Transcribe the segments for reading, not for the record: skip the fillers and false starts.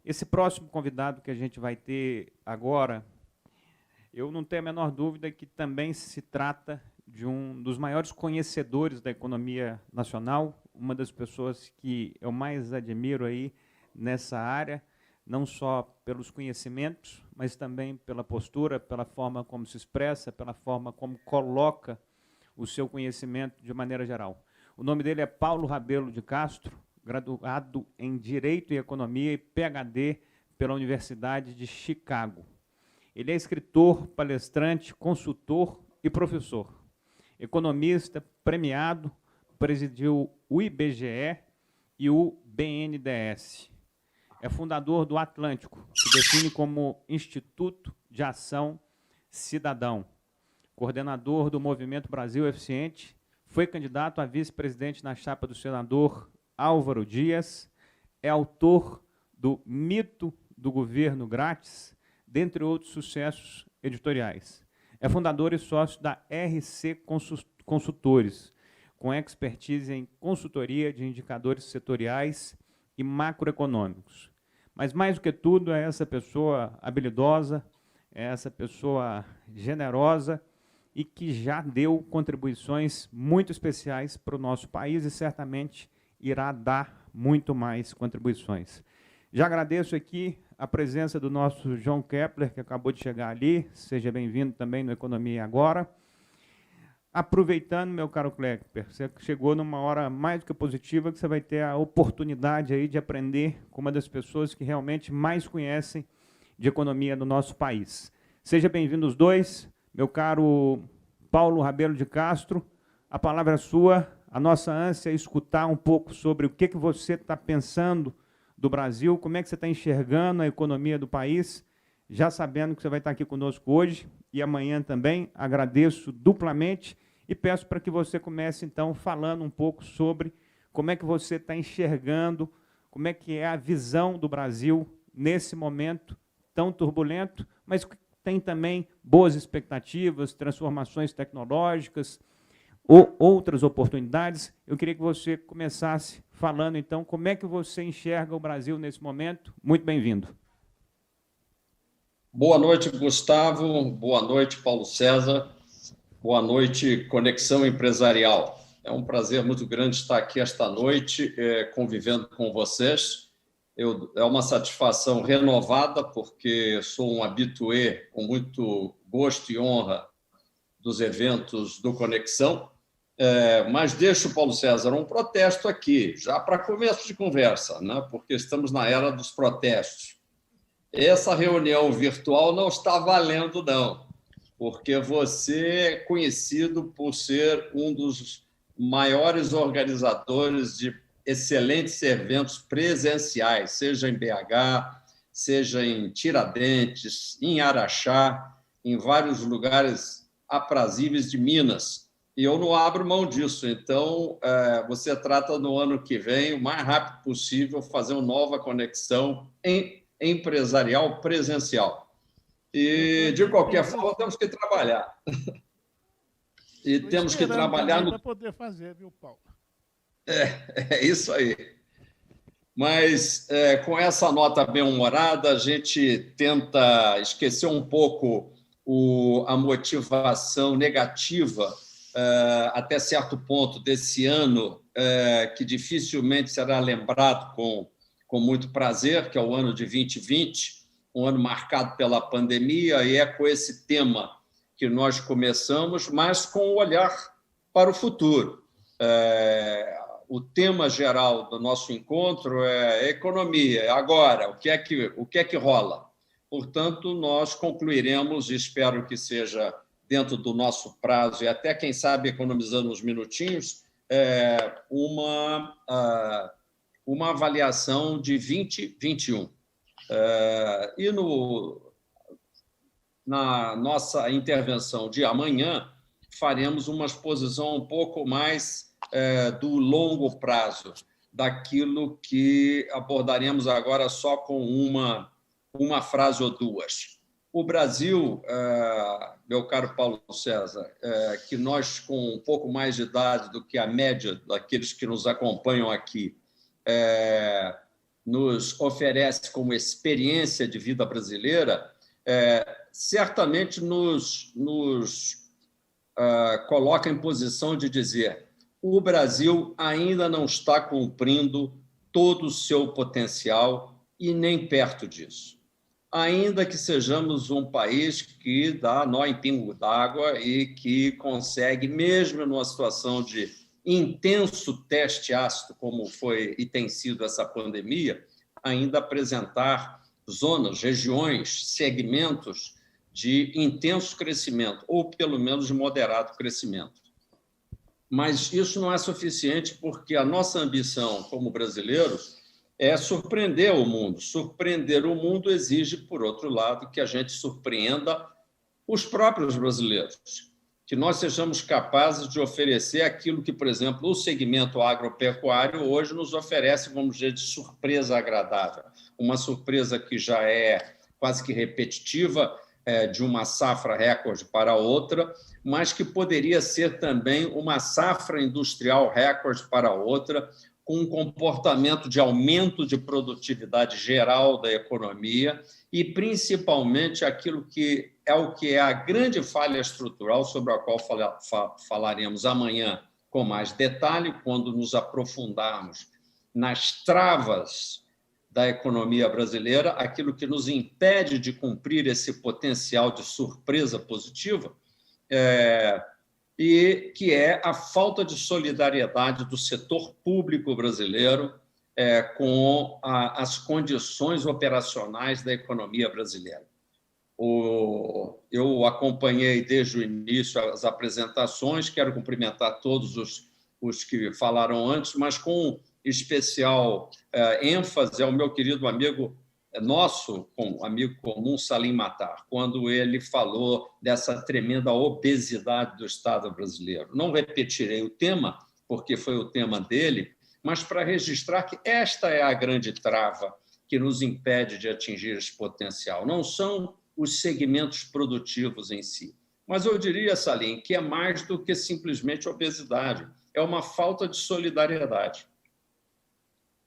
Esse próximo convidado que a gente vai ter agora, eu não tenho a menor dúvida que também se trata de um dos maiores conhecedores da economia nacional, uma das pessoas que eu mais admiro aí nessa área, não só pelos conhecimentos, mas também pela postura, pela forma como se expressa, pela forma como coloca o seu conhecimento de maneira geral. O nome dele é Paulo Rabelo de Castro, graduado em Direito e Economia e PhD pela Universidade de Chicago. Ele é escritor, palestrante, consultor e professor. Economista, premiado, presidiu o IBGE e o BNDES. É fundador do Atlântico, que define como Instituto de Ação Cidadão. Coordenador do Movimento Brasil Eficiente, foi candidato a vice-presidente na chapa do senador Álvaro Dias, é autor do Mito do Governo Grátis, dentre outros sucessos editoriais. É fundador e sócio da RC Consultores, com expertise em consultoria de indicadores setoriais e macroeconômicos. Mas, mais do que tudo, é essa pessoa habilidosa, é essa pessoa generosa e que já deu contribuições muito especiais para o nosso país e certamente irá dar muito mais contribuições. Já agradeço aqui a presença do nosso João Kepler, que acabou de chegar ali. Seja bem-vindo também no Economia Agora. Aproveitando, meu caro Kepler, você chegou numa hora mais do que positiva, que você vai ter a oportunidade aí de aprender com uma das pessoas que realmente mais conhecem de economia no nosso país. Seja bem-vindo os dois. Meu caro Paulo Rabelo de Castro, a palavra é sua. A nossa ânsia é escutar um pouco sobre o que você está pensando do Brasil, como é que você está enxergando a economia do país, já sabendo que você vai estar aqui conosco hoje e amanhã também. Agradeço duplamente e peço para que você comece, então, falando um pouco sobre como é que você está enxergando, como é que é a visão do Brasil nesse momento tão turbulento, mas tem também boas expectativas, transformações tecnológicas, ou outras oportunidades. Eu queria que você começasse falando, então, como é que você enxerga o Brasil nesse momento. Muito bem-vindo. Boa noite, Gustavo. Boa noite, Paulo César. Boa noite, Conexão Empresarial. É um prazer muito grande estar aqui esta noite, convivendo com vocês. É uma satisfação renovada, porque sou um habitué com muito gosto e honra dos eventos do Conexão. Mas deixo, Paulo César, um protesto aqui, já para começo de conversa, né? Porque estamos na era dos protestos. Essa reunião virtual não está valendo, não, porque você é conhecido por ser um dos maiores organizadores de excelentes eventos presenciais, seja em BH, seja em Tiradentes, em Araxá, em vários lugares aprazíveis de Minas. E eu não abro mão disso. Então, você trata no ano que vem, o mais rápido possível, fazer uma nova conexão empresarial presencial. E, de qualquer forma, temos que trabalhar. E temos que trabalhar para poder fazer, viu, Paulo? É isso aí. Mas, com essa nota bem-humorada, a gente tenta esquecer um pouco a motivação negativa, até certo ponto, desse ano, que dificilmente será lembrado com muito prazer, que é o ano de 2020, um ano marcado pela pandemia, e é com esse tema que nós começamos, mas com o olhar para o futuro. O tema geral do nosso encontro é economia. Agora, o que é que rola? Portanto, nós concluiremos, espero que seja dentro do nosso prazo e até, quem sabe, economizando uns minutinhos, uma avaliação de 2021. E na nossa intervenção de amanhã, faremos uma exposição um pouco mais do longo prazo, daquilo que abordaremos agora só com uma frase ou duas. O Brasil, meu caro Paulo César, que nós, com um pouco mais de idade do que a média daqueles que nos acompanham aqui, nos oferece como experiência de vida brasileira, certamente nos coloca em posição de dizer: o Brasil ainda não está cumprindo todo o seu potencial e nem perto disso. Ainda que sejamos um país que dá nó em pingo d'água e que consegue, mesmo numa situação de intenso teste ácido, como foi e tem sido essa pandemia, ainda apresentar zonas, regiões, segmentos de intenso crescimento, ou pelo menos de moderado crescimento. Mas isso não é suficiente, porque a nossa ambição como brasileiros é surpreender o mundo. Surpreender o mundo exige, por outro lado, que a gente surpreenda os próprios brasileiros, que nós sejamos capazes de oferecer aquilo que, por exemplo, o segmento agropecuário hoje nos oferece, vamos dizer, de surpresa agradável. Uma surpresa que já é quase que repetitiva, de uma safra recorde para outra, mas que poderia ser também uma safra industrial recorde para outra, com um comportamento de aumento de produtividade geral da economia e, principalmente, aquilo que é a grande falha estrutural sobre a qual falaremos amanhã com mais detalhe, quando nos aprofundarmos nas travas da economia brasileira, aquilo que nos impede de cumprir esse potencial de surpresa positiva, e que é a falta de solidariedade do setor público brasileiro com as condições operacionais da economia brasileira. Eu acompanhei desde o início as apresentações, quero cumprimentar todos os que falaram antes, mas com especial ênfase ao meu querido amigo nosso, amigo comum, Salim Matar, quando ele falou dessa tremenda obesidade do Estado brasileiro. Não repetirei o tema, porque foi o tema dele, mas para registrar que esta é a grande trava que nos impede de atingir esse potencial. Não são os segmentos produtivos em si, mas eu diria, Salim, que é mais do que simplesmente obesidade, é uma falta de solidariedade.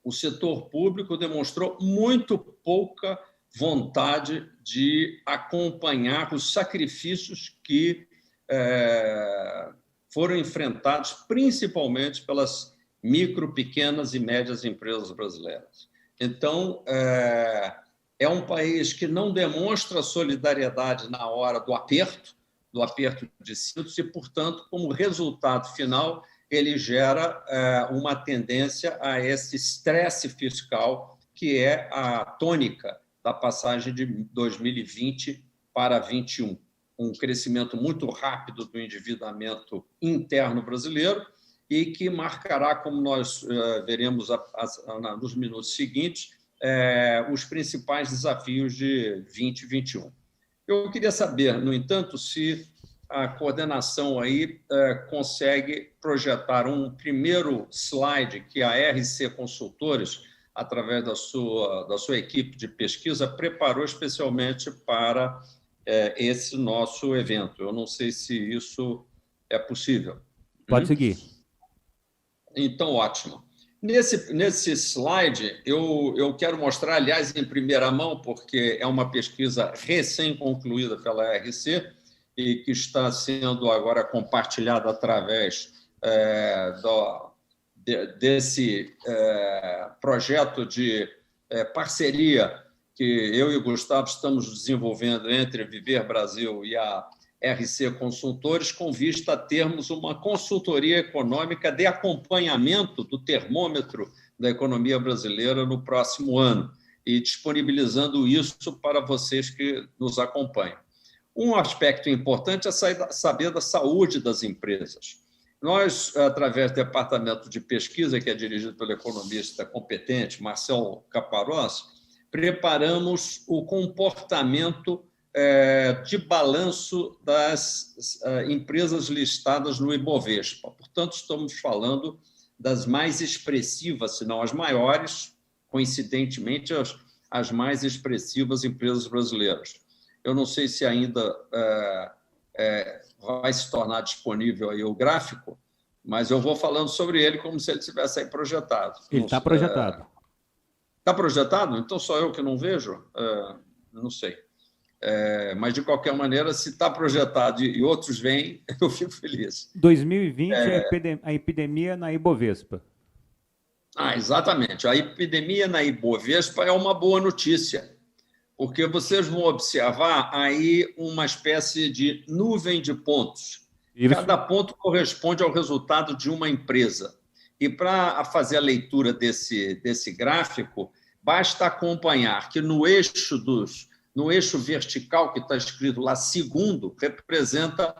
O setor público demonstrou muito pouca vontade de acompanhar os sacrifícios que foram enfrentados principalmente pelas micro, pequenas e médias empresas brasileiras. Então, é um país que não demonstra solidariedade na hora do aperto de cintos e, portanto, como resultado final, ele gera uma tendência a esse estresse fiscal, que é a tônica da passagem de 2020 para 2021. Um crescimento muito rápido do endividamento interno brasileiro e que marcará, como nós veremos nos minutos seguintes, os principais desafios de 2021. Eu queria saber, no entanto, se a coordenação aí consegue projetar um primeiro slide que a RC Consultores, através da sua equipe de pesquisa, preparou especialmente para esse nosso evento. Eu não sei se isso é possível. Pode seguir. Então, ótimo. Nesse slide, eu quero mostrar, aliás, em primeira mão, porque é uma pesquisa recém-concluída pela RC, e que está sendo agora compartilhada através desse projeto de parceria que eu e o Gustavo estamos desenvolvendo entre Viver Brasil e a RC Consultores, com vista a termos uma consultoria econômica de acompanhamento do termômetro da economia brasileira no próximo ano, e disponibilizando isso para vocês que nos acompanham. Um aspecto importante é saber da saúde das empresas. Nós, através do Departamento de Pesquisa, que é dirigido pelo economista competente, Marcelo Caparós, preparamos o comportamento de balanço das empresas listadas no Ibovespa. Portanto, estamos falando das mais expressivas, se não as maiores, coincidentemente, as mais expressivas empresas brasileiras. Eu não sei se ainda vai se tornar disponível aí o gráfico, mas eu vou falando sobre ele como se ele tivesse aí projetado. Ele está projetado. Está projetado? Então, só eu que não vejo? Não sei. Mas, de qualquer maneira, se está projetado e outros vêm, eu fico feliz. 2020, a epidemia na Ibovespa. Exatamente. A epidemia na Ibovespa é uma boa notícia, porque vocês vão observar aí uma espécie de nuvem de pontos. Isso. Cada ponto corresponde ao resultado de uma empresa. E para fazer a leitura desse gráfico, basta acompanhar que no eixo vertical, que está escrito lá, segundo, representa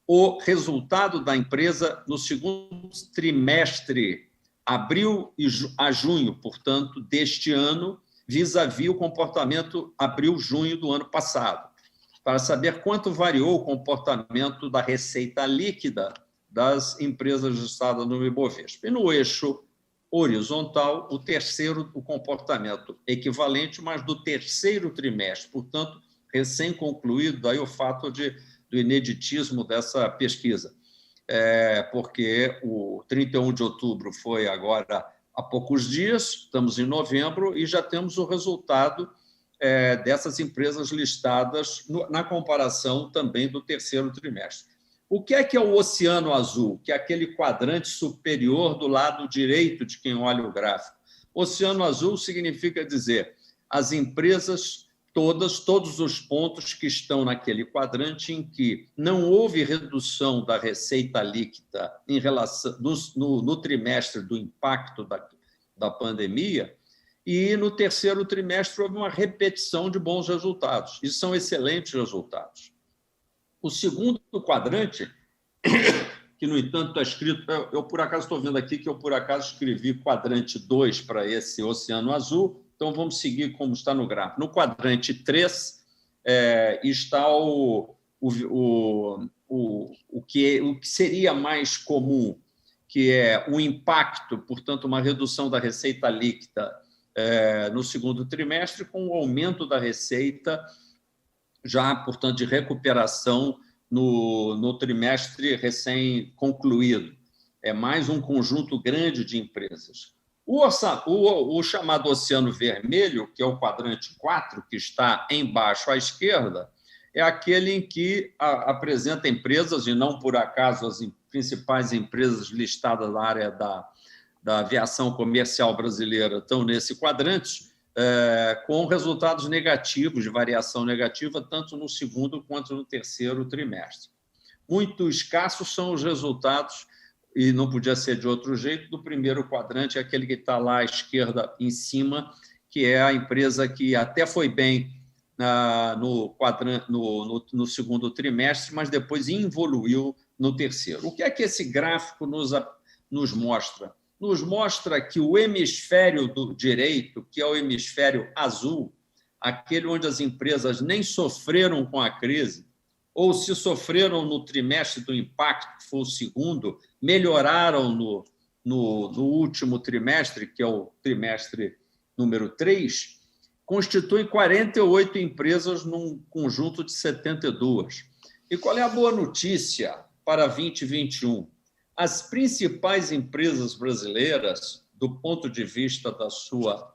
o resultado da empresa no segundo trimestre, abril a junho, portanto, deste ano, vis-à-vis o comportamento abril-junho do ano passado, para saber quanto variou o comportamento da receita líquida das empresas listadas no Ibovespa. E no eixo horizontal, o comportamento equivalente, mas do terceiro trimestre, portanto, recém-concluído, daí o fato do ineditismo dessa pesquisa, porque o 31 de outubro foi agora há poucos dias, estamos em novembro, e já temos o resultado dessas empresas listadas na comparação também do terceiro trimestre. O que é o Oceano Azul, que é aquele quadrante superior do lado direito de quem olha o gráfico? Oceano Azul significa dizer as empresas todos os pontos que estão naquele quadrante em que não houve redução da receita líquida em relação no trimestre do impacto da pandemia, e no terceiro trimestre houve uma repetição de bons resultados, e são excelentes resultados. O segundo quadrante, que, no entanto, está escrito... Eu, por acaso, estou vendo aqui que eu, por acaso, escrevi quadrante 2 para esse Oceano Azul, então vamos seguir como está no gráfico. No quadrante 3 está o que seria mais comum, que é o impacto, portanto, uma redução da receita líquida no segundo trimestre, com o aumento da receita já, portanto, de recuperação no trimestre recém-concluído. É mais um conjunto grande de empresas. O chamado Oceano Vermelho, que é o quadrante 4, que está embaixo à esquerda, é aquele em que apresenta empresas, e não por acaso as principais empresas listadas na área da aviação comercial brasileira estão nesse quadrante, com resultados negativos, de variação negativa, tanto no segundo quanto no terceiro trimestre. Muito escassos são os resultados, e não podia ser de outro jeito, do primeiro quadrante, aquele que está lá à esquerda em cima, que é a empresa que até foi bem no segundo trimestre, mas depois evoluiu no terceiro. O que é que esse gráfico nos mostra? Nos mostra que o hemisfério do direito, que é o hemisfério azul, aquele onde as empresas nem sofreram com a crise, ou se sofreram no trimestre do impacto, que foi o segundo, melhoraram no último trimestre, que é o trimestre número 3, constitui 48 empresas num conjunto de 72. E qual é a boa notícia para 2021? As principais empresas brasileiras, do ponto de vista da sua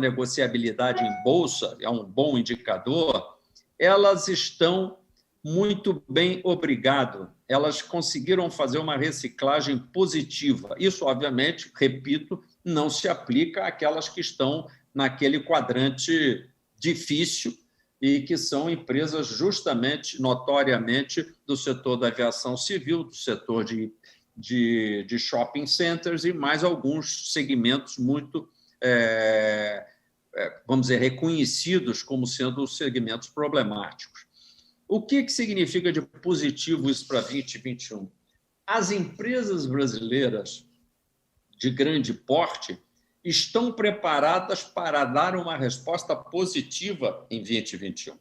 negociabilidade em bolsa, é um bom indicador, elas estão muito bem, obrigado. Elas conseguiram fazer uma reciclagem positiva. Isso, obviamente, repito, não se aplica àquelas que estão naquele quadrante difícil e que são empresas justamente, notoriamente, do setor da aviação civil, do setor de shopping centers e mais alguns segmentos muito, vamos dizer, reconhecidos como sendo segmentos problemáticos. O que significa de positivo isso para 2021? As empresas brasileiras de grande porte estão preparadas para dar uma resposta positiva em 2021.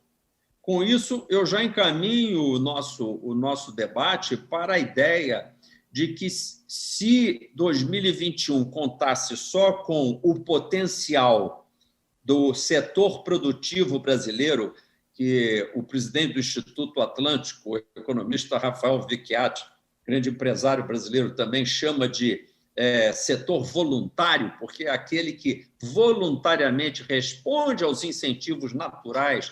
Com isso, eu já encaminho o nosso debate para a ideia de que, se 2021 contasse só com o potencial do setor produtivo brasileiro, que o presidente do Instituto Atlântico, o economista Rafael Vicchiati, grande empresário brasileiro, também chama de setor voluntário, porque é aquele que voluntariamente responde aos incentivos naturais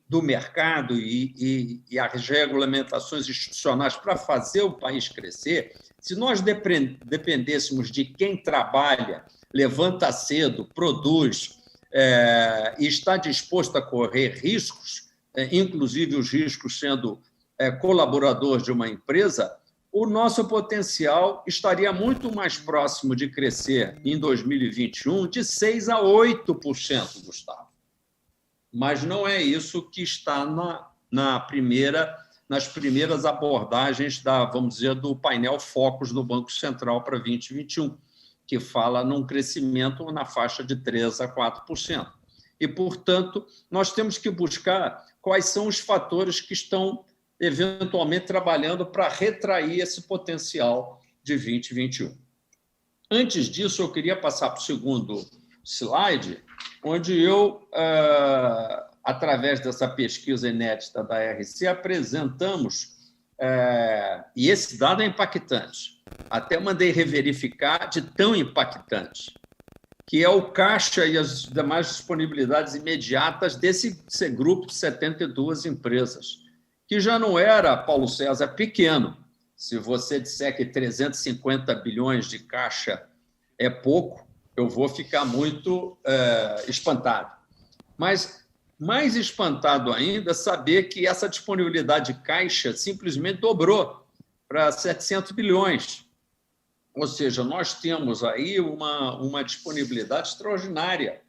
do mercado e às regulamentações institucionais para fazer o país crescer, se nós dependêssemos de quem trabalha, levanta cedo, produz e está disposto a correr riscos, inclusive os riscos sendo colaborador de uma empresa, o nosso potencial estaria muito mais próximo de crescer em 2021 de 6% a 8%, Gustavo. Mas não é isso que está nas primeiras abordagens vamos dizer, do painel Focus do Banco Central para 2021, que fala num crescimento na faixa de 3% a 4%. E, portanto, nós temos que buscar quais são os fatores que estão eventualmente trabalhando para retrair esse potencial de 2021. Antes disso, eu queria passar para o segundo slide, onde eu, através dessa pesquisa inédita da RC, apresentamos, e esse dado é impactante, até mandei reverificar de tão impactante, que é o caixa e as demais disponibilidades imediatas desse grupo de 72 empresas, que já não era, Paulo César, pequeno. Se você disser que 350 bilhões de caixa é pouco, eu vou ficar muito espantado. Mas mais espantado ainda saber que essa disponibilidade de caixa simplesmente dobrou para 700 bilhões. Ou seja, nós temos aí uma disponibilidade extraordinária,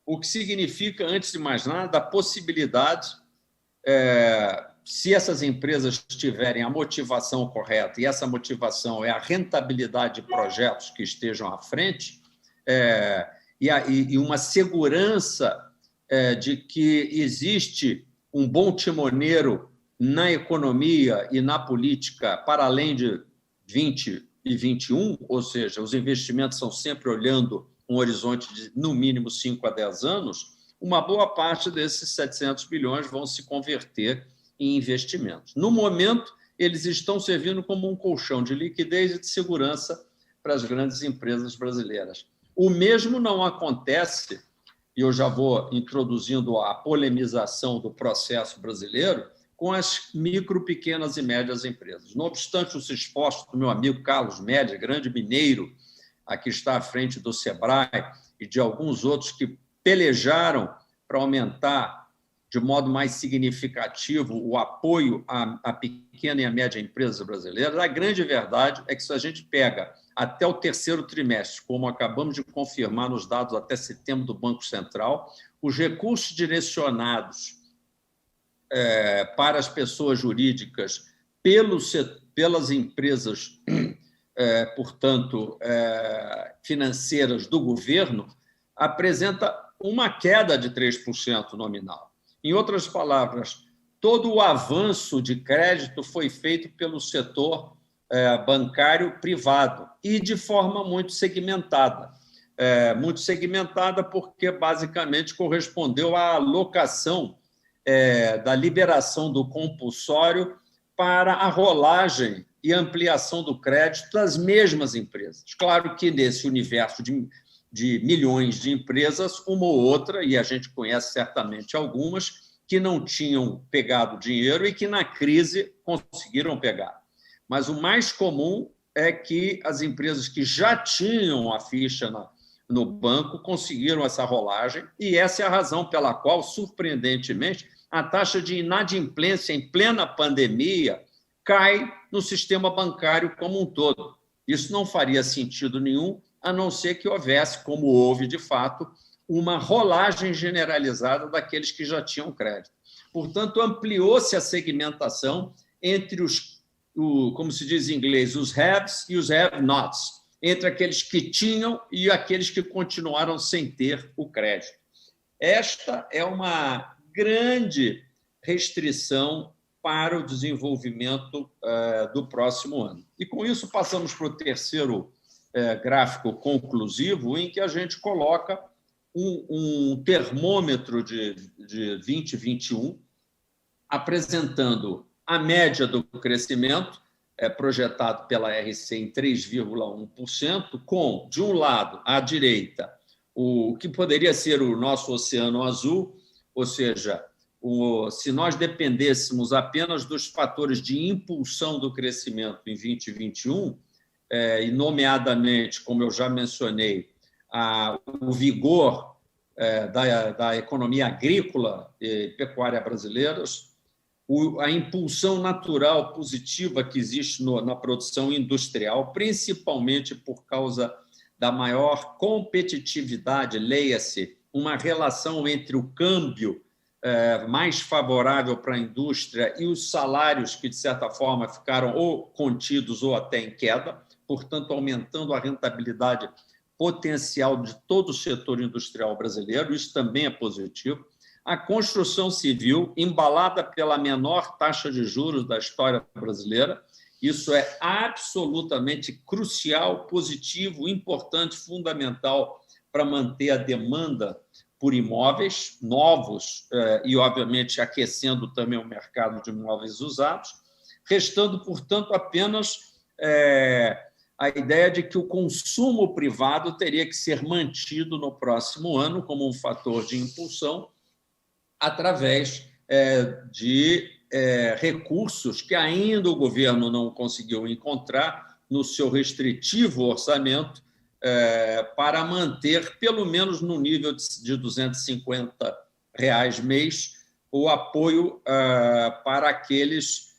o que significa, antes de mais nada, a possibilidade, se essas empresas tiverem a motivação correta, e essa motivação é a rentabilidade de projetos que estejam à frente, e uma segurança de que existe um bom timoneiro na economia e na política para além de 20 e 21, ou seja, os investimentos são sempre olhando um horizonte de, no mínimo, 5 a 10 anos, uma boa parte desses 700 bilhões vão se converter em investimentos. No momento, eles estão servindo como um colchão de liquidez e de segurança para as grandes empresas brasileiras. O mesmo não acontece, e eu já vou introduzindo a polemização do processo brasileiro, com as micro, pequenas e médias empresas. Não obstante os esforços do meu amigo Carlos Média, grande mineiro, aqui está à frente do Sebrae, e de alguns outros que pelejaram para aumentar de modo mais significativo o apoio à pequena e à média empresa brasileira, a grande verdade é que se a gente pega até o terceiro trimestre, como acabamos de confirmar nos dados até setembro do Banco Central, os recursos direcionados para as pessoas jurídicas pelas empresas, portanto, financeiras do governo, apresenta uma queda de 3% nominal. Em outras palavras, todo o avanço de crédito foi feito pelo setor bancário privado e de forma muito segmentada. Muito segmentada porque, basicamente, correspondeu à alocação da liberação do compulsório para a rolagem e ampliação do crédito das mesmas empresas. Claro que nesse universo de milhões de empresas, uma ou outra, e a gente conhece certamente algumas, que não tinham pegado dinheiro e que na crise conseguiram pegar. Mas o mais comum é que as empresas que já tinham a ficha no banco conseguiram essa rolagem, e essa é a razão pela qual, surpreendentemente, a taxa de inadimplência em plena pandemia cai no sistema bancário como um todo. Isso não faria sentido nenhum, a não ser que houvesse, como houve de fato, uma rolagem generalizada daqueles que já tinham crédito. Portanto, ampliou-se a segmentação entre como se diz em inglês, os haves e os have-nots, entre aqueles que tinham e aqueles que continuaram sem ter o crédito. Esta é uma grande restrição para o desenvolvimento do próximo ano. E, com isso, passamos para o terceiro gráfico conclusivo, em que a gente coloca um termômetro de 2021, apresentando a média do crescimento projetado pela RC em 3,1%, com, de um lado, à direita, o que poderia ser o nosso Oceano Azul, ou seja, se nós dependêssemos apenas dos fatores de impulsão do crescimento em 2021, e, nomeadamente, como eu já mencionei, o vigor da economia agrícola e pecuária brasileiras, a impulsão natural positiva que existe na produção industrial, principalmente por causa da maior competitividade, leia-se, uma relação entre o câmbio mais favorável para a indústria e os salários que, de certa forma, ficaram ou contidos ou até em queda, portanto, aumentando a rentabilidade potencial de todo o setor industrial brasileiro, isso também é positivo. A construção civil, embalada pela menor taxa de juros da história brasileira, isso é absolutamente crucial, positivo, importante, fundamental para manter a demanda por imóveis novos e, obviamente, aquecendo também o mercado de imóveis usados, restando, portanto, apenas a ideia de que o consumo privado teria que ser mantido no próximo ano como um fator de impulsão através de recursos que ainda o governo não conseguiu encontrar no seu restritivo orçamento para manter, pelo menos no nível de R$ 250 mês, o apoio para aqueles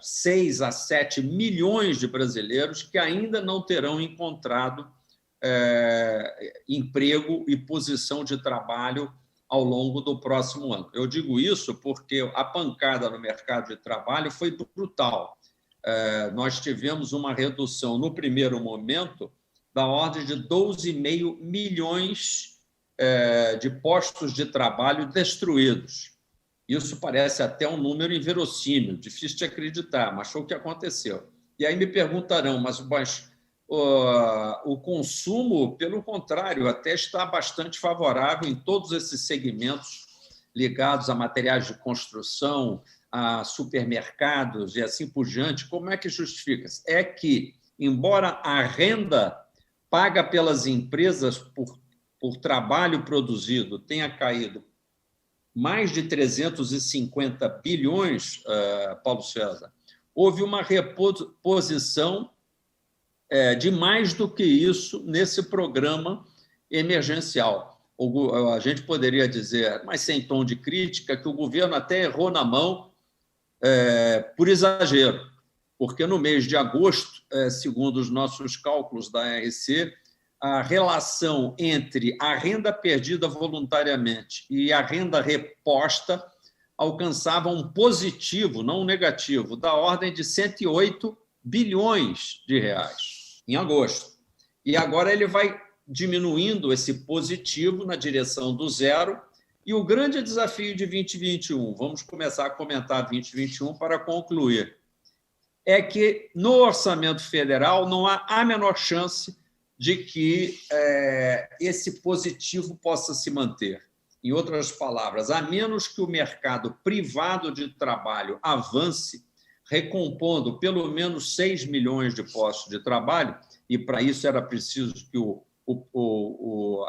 6 a 7 milhões de brasileiros que ainda não terão encontrado emprego e posição de trabalho ao longo do próximo ano. Eu digo isso porque a pancada no mercado de trabalho foi brutal. Nós tivemos uma redução, no primeiro momento, da ordem de 12,5 milhões de postos de trabalho destruídos. Isso parece até um número inverossímil, difícil de acreditar, mas foi o que aconteceu. E aí me perguntarão, mas o consumo, pelo contrário, até está bastante favorável em todos esses segmentos ligados a materiais de construção, a supermercados e assim por diante. Como é que justifica? É que, embora a renda paga pelas empresas por trabalho produzido tenha caído mais de 350 bilhões, Paulo César, houve uma reposição de mais do que isso nesse programa emergencial. A gente poderia dizer, mas sem tom de crítica, que o governo até errou na mão por exagero, porque no mês de agosto, segundo os nossos cálculos da RC, a relação entre a renda perdida voluntariamente e a renda reposta alcançava um positivo, não um negativo, da ordem de 108 bilhões de reais em agosto. E agora ele vai diminuindo esse positivo na direção do zero. E o grande desafio de 2021, vamos começar a comentar 2021 para concluir, é que no orçamento federal não há a menor chance de que esse positivo possa se manter. Em outras palavras, a menos que o mercado privado de trabalho avance, recompondo pelo menos 6 milhões de postos de trabalho, e para isso era preciso que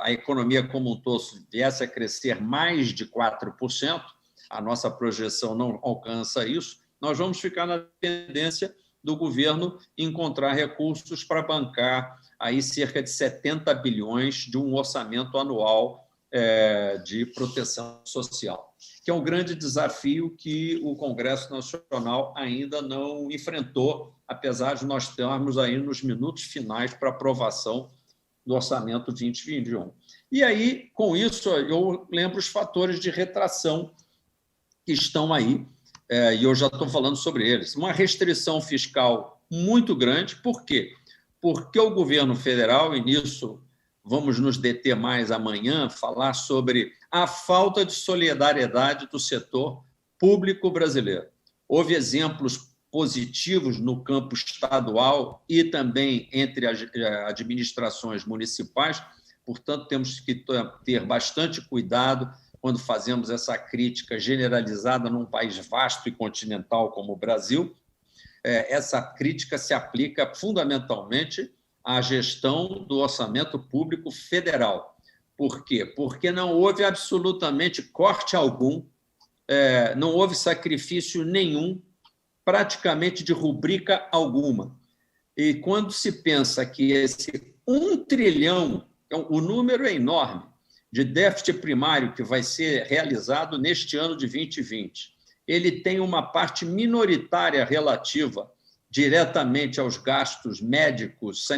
a economia como um todo viesse a crescer mais de 4%, a nossa projeção não alcança isso, nós vamos ficar na dependência do governo encontrar recursos para bancar aí cerca de 70 bilhões de um orçamento anual de proteção social, que é um grande desafio que o Congresso Nacional ainda não enfrentou, apesar de nós estarmos aí nos minutos finais para aprovação do orçamento 2021. E aí, com isso, eu lembro os fatores de retração que estão aí, e eu já estou falando sobre eles. Uma restrição fiscal muito grande. Por quê? Porque o governo federal, e nisso vamos nos deter mais amanhã, falar sobre a falta de solidariedade do setor público brasileiro. Houve exemplos positivos no campo estadual e também entre as administrações municipais, portanto, temos que ter bastante cuidado quando fazemos essa crítica generalizada num país vasto e continental como o Brasil. essa crítica se aplica fundamentalmente à gestão do orçamento público federal. Por quê? Porque não houve absolutamente corte algum, não houve sacrifício nenhum, praticamente de rubrica alguma. E quando se pensa que esse 1 trilhão, o número é enorme, de déficit primário que vai ser realizado neste ano de 2020, ele tem uma parte minoritária relativa diretamente aos gastos médicos,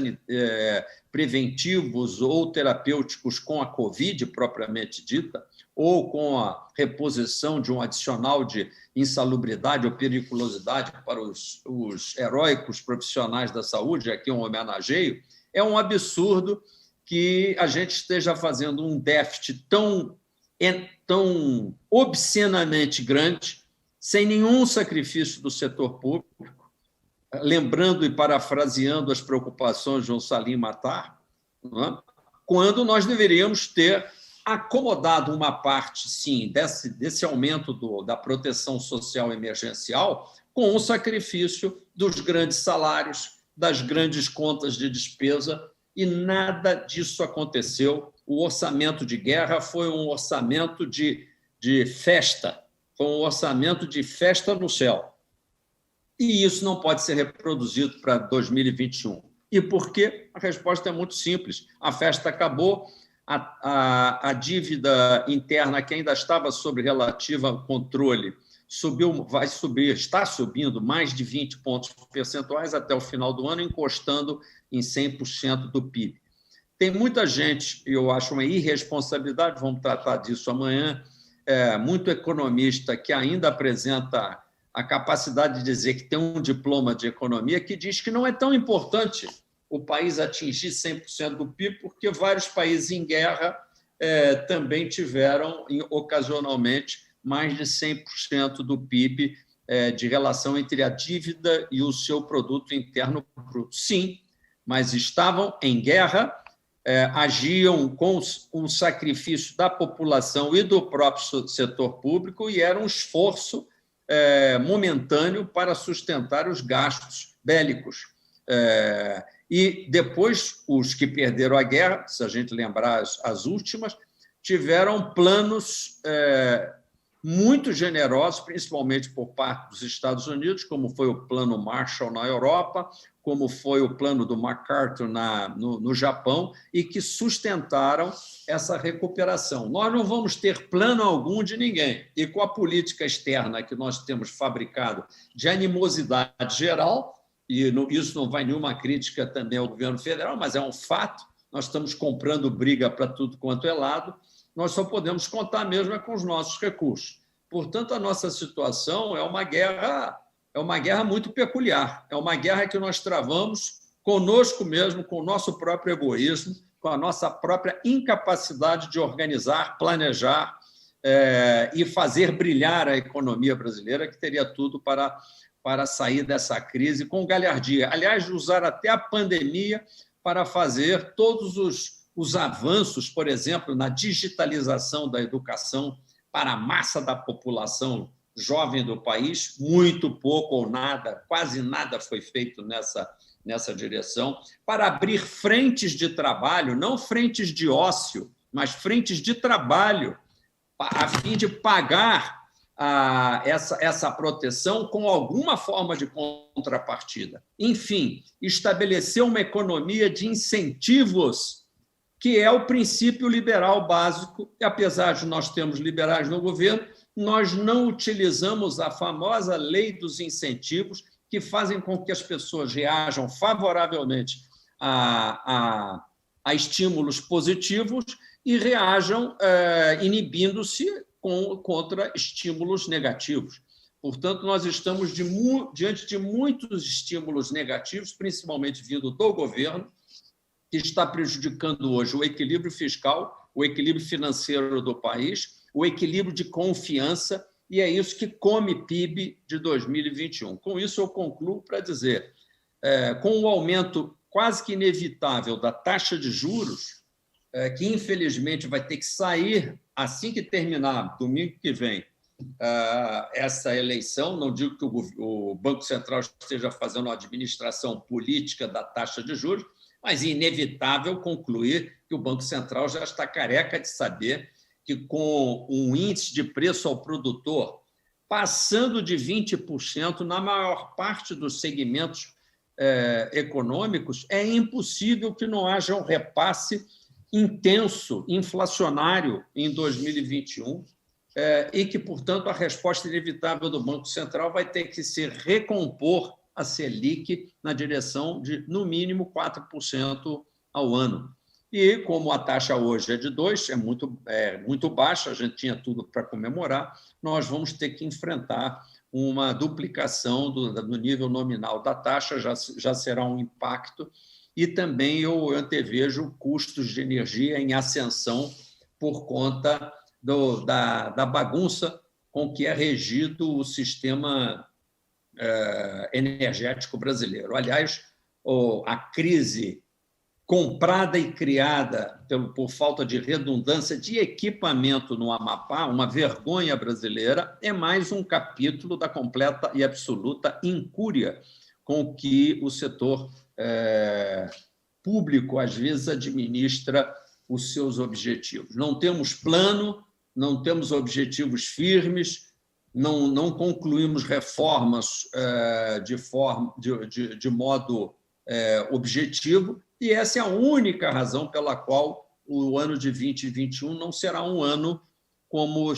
preventivos ou terapêuticos com a Covid, propriamente dita, ou com a reposição de um adicional de insalubridade ou periculosidade para os heróicos profissionais da saúde, aqui um homenageio, é um absurdo que a gente esteja fazendo um déficit tão obscenamente grande, sem nenhum sacrifício do setor público, lembrando e parafraseando as preocupações de um Salim Matar, quando nós deveríamos ter acomodado uma parte, sim, desse aumento da proteção social emergencial com o sacrifício dos grandes salários, das grandes contas de despesa, e nada disso aconteceu. O orçamento de guerra foi um orçamento de festa, foi um orçamento de festa no céu. E isso não pode ser reproduzido para 2021. E por quê? A resposta é muito simples. A festa acabou, a dívida interna, que ainda estava sob relativo controle, vai subir, está subindo mais de 20 pontos percentuais até o final do ano, encostando em 100% do PIB. Tem muita gente, e eu acho uma irresponsabilidade, vamos tratar disso amanhã, muito economista que ainda apresenta a capacidade de dizer que tem um diploma de economia, que diz que não é tão importante o país atingir 100% do PIB, porque vários países em guerra também tiveram, ocasionalmente, mais de 100% do PIB de relação entre a dívida e o seu produto interno bruto. Sim, mas estavam em guerra, agiam com um sacrifício da população e do próprio setor público, e era um esforço momentâneo para sustentar os gastos bélicos. E depois, os que perderam a guerra, se a gente lembrar as últimas, tiveram planos muito generosos, principalmente por parte dos Estados Unidos, como foi o Plano Marshall na Europa, como foi o plano do MacArthur no Japão, e que sustentaram essa recuperação. Nós não vamos ter plano algum de ninguém. E com a política externa que nós temos fabricado de animosidade geral, e isso não vai nenhuma crítica também ao governo federal, mas é um fato, nós estamos comprando briga para tudo quanto é lado, nós só podemos contar mesmo com os nossos recursos. Portanto, a nossa situação é uma guerra muito peculiar, é uma guerra que nós travamos conosco mesmo, com o nosso próprio egoísmo, com a nossa própria incapacidade de organizar, planejar e fazer brilhar a economia brasileira, que teria tudo para sair dessa crise com galhardia. Aliás, usar até a pandemia para fazer todos os avanços, por exemplo, na digitalização da educação para a massa da população jovem do país, muito pouco ou nada, quase nada foi feito nessa direção, para abrir frentes de trabalho, não frentes de ócio, mas frentes de trabalho, a fim de pagar essa proteção com alguma forma de contrapartida. Enfim, estabelecer uma economia de incentivos, que é o princípio liberal básico, e apesar de nós termos liberais no governo, nós não utilizamos a famosa lei dos incentivos, que fazem com que as pessoas reajam favoravelmente a estímulos positivos e reajam inibindo-se contra estímulos negativos. Portanto, nós estamos diante de muitos estímulos negativos, principalmente vindo do governo, que está prejudicando hoje o equilíbrio fiscal, o equilíbrio financeiro do país, o equilíbrio de confiança, e é isso que come PIB de 2021. Com isso, eu concluo para dizer, com o aumento quase que inevitável da taxa de juros, que infelizmente vai ter que sair assim que terminar, domingo que vem, essa eleição. Não digo que o Banco Central esteja fazendo uma administração política da taxa de juros, mas é inevitável concluir que o Banco Central já está careca de saber que, com um índice de preço ao produtor passando de 20% na maior parte dos segmentos econômicos, é impossível que não haja um repasse intenso, inflacionário em 2021, e que, portanto, a resposta inevitável do Banco Central vai ter que se recompor a Selic na direção de, no mínimo, 4% ao ano. E, como a taxa hoje é de 2%, é muito baixa, a gente tinha tudo para comemorar, nós vamos ter que enfrentar uma duplicação do nível nominal da taxa, já será um impacto, e também eu antevejo custos de energia em ascensão por conta da bagunça com que é regido o sistema energético brasileiro. Aliás, a crise comprada e criada por falta de redundância de equipamento no Amapá, uma vergonha brasileira, é mais um capítulo da completa e absoluta incúria com que o setor público, às vezes, administra os seus objetivos. Não temos plano, não temos objetivos firmes, não concluímos reformas de modo objetivo, e essa é a única razão pela qual o ano de 2021 não será um ano como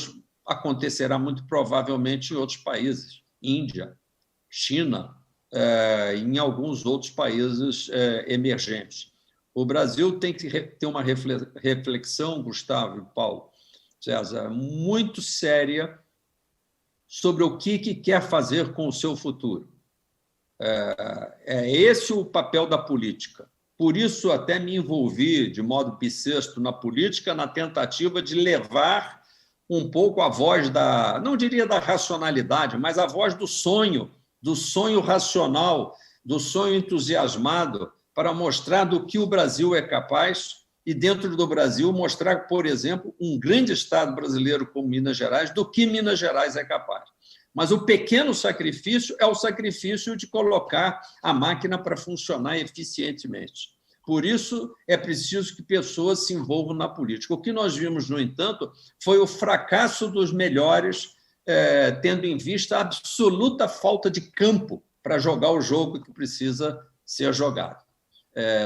acontecerá muito provavelmente em outros países, Índia, China, em alguns outros países emergentes. O Brasil tem que ter uma reflexão, Gustavo e Paulo César, muito séria sobre o que quer fazer com o seu futuro. É esse o papel da política. Por isso, até me envolvi de modo bissexto na política, na tentativa de levar um pouco a voz não diria da racionalidade, mas a voz do sonho racional, do sonho entusiasmado, para mostrar do que o Brasil é capaz e, dentro do Brasil, mostrar, por exemplo, um grande estado brasileiro como Minas Gerais, do que Minas Gerais é capaz. Mas o pequeno sacrifício é o sacrifício de colocar a máquina para funcionar eficientemente. Por isso, é preciso que pessoas se envolvam na política. O que nós vimos, no entanto, foi o fracasso dos melhores, tendo em vista a absoluta falta de campo para jogar o jogo que precisa ser jogado.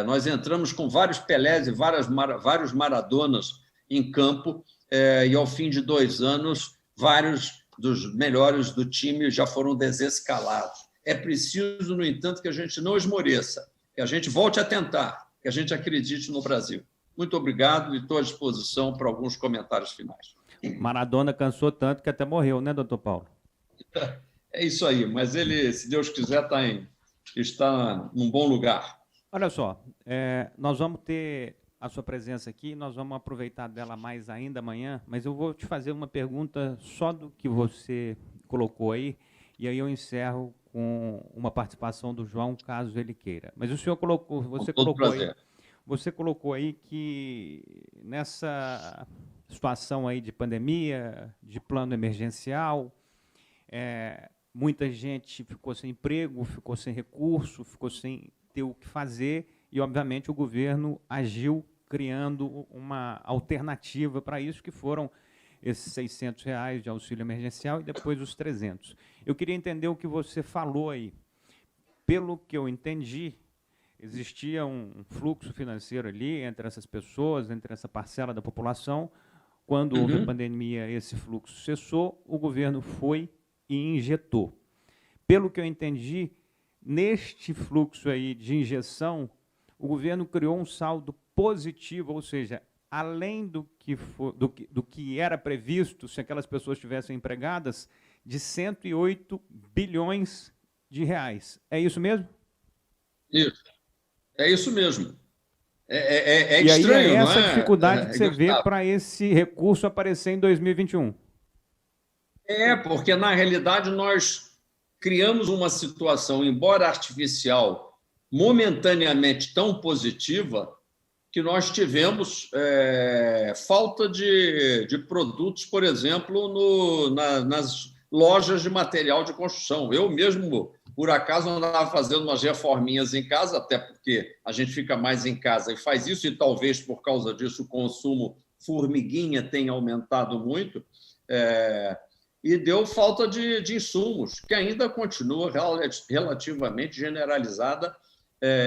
Nós entramos com vários Pelés e vários Maradonas em campo, e, ao fim de 2 anos, vários dos melhores do time já foram desescalados. É preciso, no entanto, que a gente não esmoreça, que a gente volte a tentar, que a gente acredite no Brasil. Muito obrigado e estou à disposição para alguns comentários finais. Maradona cansou tanto que até morreu, né, doutor Paulo? É isso aí, mas ele, se Deus quiser, está num bom lugar. Olha só, nós vamos ter a sua presença aqui, nós vamos aproveitar dela mais ainda amanhã, mas eu vou te fazer uma pergunta só do que você colocou aí, e aí eu encerro com uma participação do João, caso ele queira. Mas o senhor colocou, você colocou aí que nessa situação aí de pandemia, de plano emergencial, muita gente ficou sem emprego, ficou sem recurso, ficou sem ter o que fazer, e, obviamente, o governo agiu criando uma alternativa para isso, que foram esses R$600 de auxílio emergencial e depois os 300. Eu queria entender o que você falou aí. Pelo que eu entendi, existia um fluxo financeiro ali entre essas pessoas, entre essa parcela da população. Quando houve a pandemia, esse fluxo cessou, o governo foi e injetou. Pelo que eu entendi, neste fluxo aí de injeção, o governo criou um saldo positivo, ou seja, além do que era previsto, se aquelas pessoas estivessem empregadas, de 108 bilhões de reais. É isso mesmo? Isso. É isso mesmo. É estranho, e aí essa dificuldade que você vê para esse recurso aparecer em 2021. Porque, na realidade, nós criamos uma situação, embora artificial, momentaneamente tão positiva, que nós tivemos falta de produtos, por exemplo, nas lojas de material de construção. Eu mesmo, por acaso, andava fazendo umas reforminhas em casa, até porque a gente fica mais em casa e faz isso, e talvez por causa disso o consumo formiguinha tenha aumentado muito, e deu falta de insumos, que ainda continua relativamente generalizada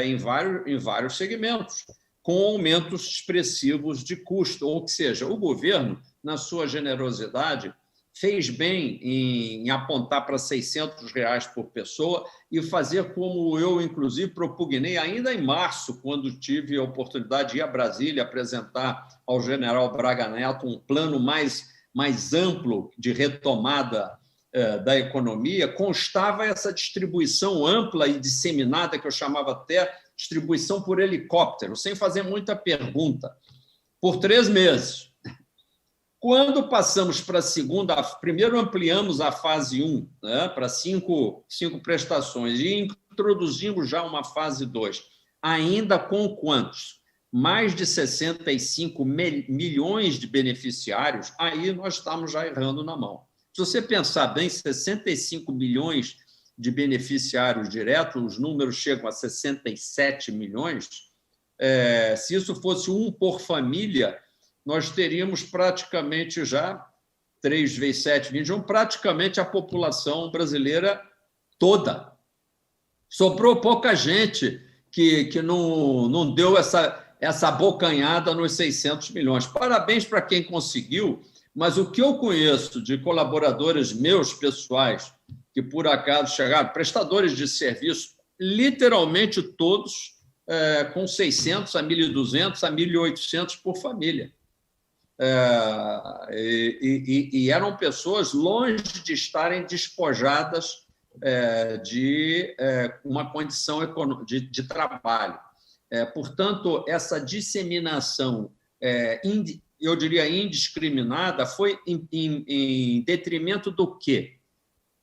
em vários segmentos, com aumentos expressivos de custo, ou seja, o governo, na sua generosidade, fez bem em apontar para R$600 por pessoa e fazer como eu, inclusive, propugnei ainda em março, quando tive a oportunidade de ir a Brasília apresentar ao general Braga Neto um plano mais amplo de retomada da economia. Constava essa distribuição ampla e disseminada, que eu chamava até distribuição por helicóptero, sem fazer muita pergunta, por 3 meses. Quando passamos para a segunda, primeiro ampliamos a fase 1, né, para 5 prestações, e introduzimos já uma fase 2, ainda com quantos? Mais de 65 milhões de beneficiários, aí nós estamos já errando na mão. Se você pensar bem, 65 milhões de beneficiários diretos, os números chegam a 67 milhões, se isso fosse um por família, nós teríamos praticamente já 3 vezes 7, 21, praticamente a população brasileira toda. Sobrou pouca gente que não deu essa abocanhada nos 600 milhões. Parabéns para quem conseguiu, mas o que eu conheço de colaboradores meus pessoais, que por acaso chegaram, prestadores de serviço, literalmente todos com 600 a 1.200 a 1.800 por família. E eram pessoas longe de estarem despojadas de uma condição de trabalho. Portanto, essa disseminação, eu diria indiscriminada, foi em detrimento do quê?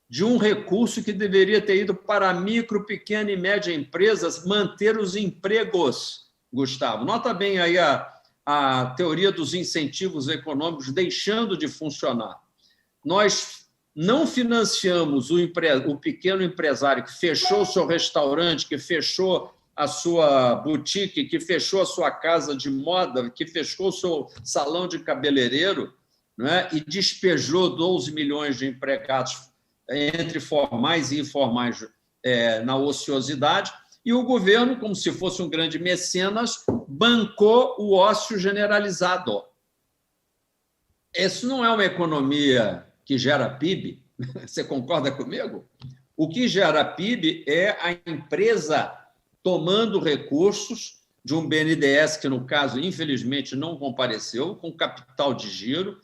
De um recurso que deveria ter ido para micro, pequena e média empresas manter os empregos, Gustavo. Nota bem aí a teoria dos incentivos econômicos deixando de funcionar. Nós não financiamos o pequeno empresário que fechou o seu restaurante, que fechou a sua boutique, que fechou a sua casa de moda, que fechou o seu salão de cabeleireiro, não é? E despejou 12 milhões de empregados entre formais e informais na ociosidade, e o governo, como se fosse um grande mecenas, bancou o ócio generalizado. Isso não é uma economia que gera PIB? Você concorda comigo? O que gera PIB é a empresa tomando recursos de um BNDES, que, no caso, infelizmente, não compareceu, com capital de giro.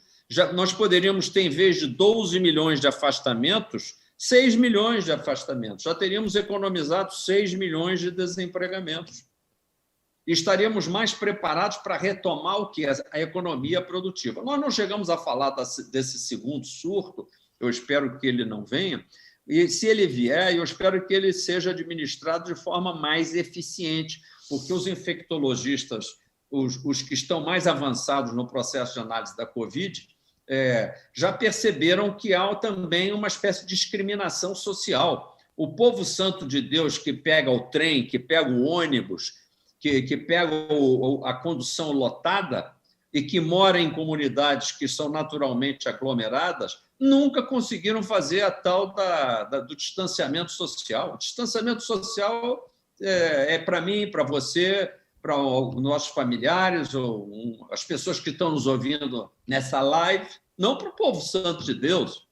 Nós poderíamos ter, em vez de 12 milhões de afastamentos, 6 milhões de afastamentos. Já teríamos economizado 6 milhões de desempregamentos. E estaríamos mais preparados para retomar o que é a economia produtiva. Nós não chegamos a falar desse segundo surto, eu espero que ele não venha, e se ele vier, eu espero que ele seja administrado de forma mais eficiente, porque os infectologistas, os que estão mais avançados no processo de análise da Covid, já perceberam que há também uma espécie de discriminação social. O povo santo de Deus que pega o trem, que pega o ônibus, que pega a condução lotada e que mora em comunidades que são naturalmente aglomeradas, nunca conseguiram fazer a tal do distanciamento social. O distanciamento social é para mim, para você, para os nossos familiares, ou as pessoas que estão nos ouvindo nessa live, não para o povo santo de Deus.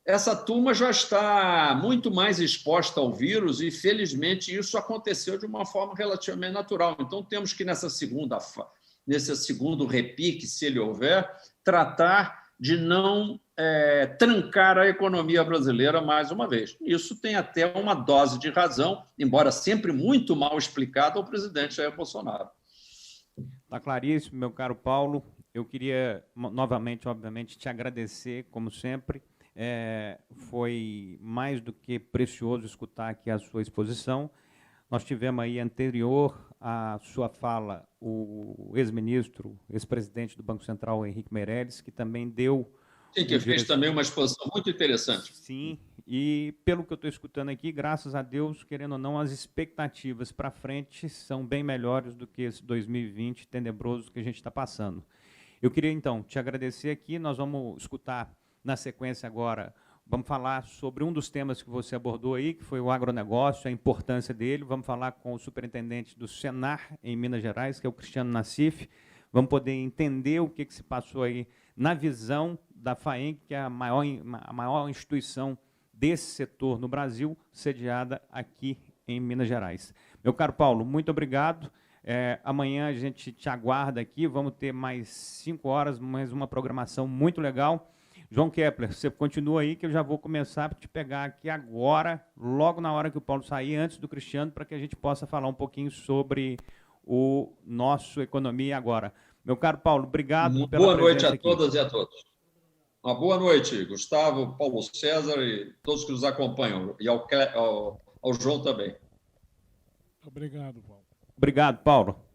Essa turma já está muito mais exposta ao vírus e, felizmente, isso aconteceu de uma forma relativamente natural. Então, temos que, nesse segundo repique, se ele houver, tratar de não trancar a economia brasileira mais uma vez. Isso tem até uma dose de razão, embora sempre muito mal explicado ao presidente Jair Bolsonaro. Está claríssimo, meu caro Paulo. Eu queria, novamente, obviamente, te agradecer, como sempre. Foi mais do que precioso escutar aqui a sua exposição. Nós tivemos aí anterior à sua fala o ex-ministro, ex-presidente do Banco Central, Henrique Meirelles, que também deu... Sim, que fez também uma exposição muito interessante. Sim, e pelo que eu estou escutando aqui, graças a Deus, querendo ou não, as expectativas para frente são bem melhores do que esse 2020 tenebroso que a gente está passando. Eu queria, então, te agradecer aqui. Nós vamos escutar, na sequência agora, vamos falar sobre um dos temas que você abordou aí, que foi o agronegócio, a importância dele. Vamos falar com o superintendente do Senar, em Minas Gerais, que é o Cristiano Nassif. Vamos poder entender o que se passou aí na visão da FAENG, que é a maior instituição desse setor no Brasil, sediada aqui em Minas Gerais. Meu caro Paulo, muito obrigado. Amanhã a gente te aguarda aqui, vamos ter mais 5 horas, mais uma programação muito legal. João Kepler, você continua aí que eu já vou começar a te pegar aqui agora, logo na hora que o Paulo sair, antes do Cristiano, para que a gente possa falar um pouquinho sobre o nosso Economia Agora. Meu caro Paulo, obrigado pela presença aqui. Boa noite a todas e a todos. Uma boa noite, Gustavo, Paulo César e todos que nos acompanham, e ao João também. Obrigado, Paulo. Obrigado, Paulo.